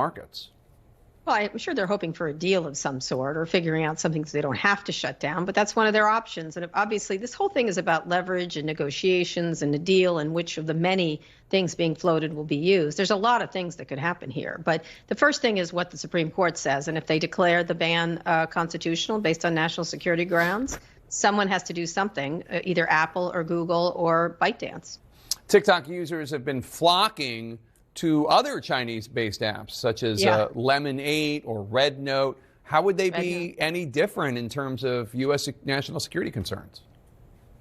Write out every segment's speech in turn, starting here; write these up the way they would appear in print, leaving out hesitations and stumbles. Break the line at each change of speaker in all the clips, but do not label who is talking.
markets.
Well, I'm sure they're hoping for a deal of some sort or figuring out something so they don't have to shut down, but that's one of their options. And obviously, this whole thing is about leverage and negotiations and a deal and which of the many things being floated will be used. There's a lot of things that could happen here. But the first thing is what the Supreme Court says. And if they declare the ban constitutional based on national security grounds, someone has to do something, either Apple or Google or ByteDance.
TikTok users have been flocking to other Chinese-based apps, such as Lemon8 or Red Note. How would they be any different in terms of U.S. national security concerns?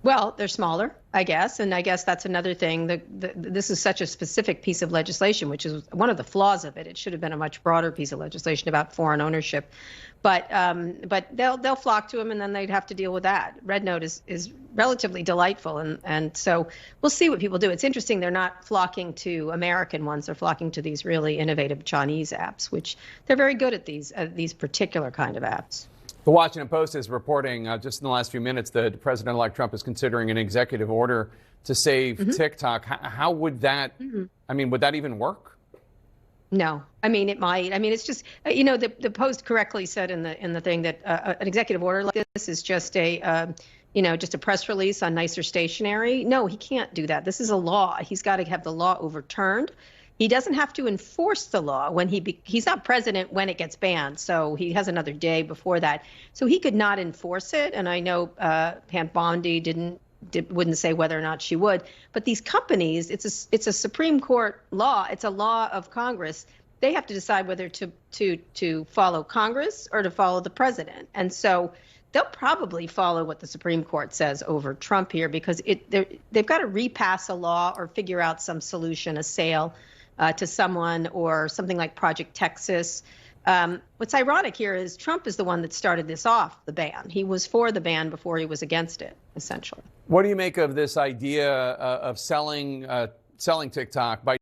Well, they're smaller, I guess, and I guess that's another thing. This is such a specific piece of legislation, which is one of the flaws of it. It should have been a much broader piece of legislation about foreign ownership, but they'll flock to them, and then they'd have to deal with that. Red Note is relatively delightful, and so we'll see what people do. It's interesting they're not flocking to American ones; they're flocking to these really innovative Chinese apps, which they're very good at these particular kind of apps.
The Washington Post is reporting just in the last few minutes that President-elect Trump is considering an executive order to save TikTok. How would that, I mean, would that even work?
No, I mean, it might. I mean, it's just, the Post correctly said in the thing that an executive order like this is just just a press release on nicer stationery. No, he can't do that. This is a law. He's got to have the law overturned. He doesn't have to enforce the law when he's not president when it gets banned. So he has another day before that. So he could not enforce it. And I know Pam Bondi wouldn't say whether or not she would. But these companies, it's a Supreme Court law. It's a law of Congress. They have to decide whether to follow Congress or to follow the president. And so they'll probably follow what the Supreme Court says over Trump here, because they've got to repass a law or figure out some solution, a sale to someone, or something like Project Texas. What's ironic here is Trump is the one that started this off, the ban. He was for the ban before he was against it, essentially.
What do you make of this idea of selling TikTok by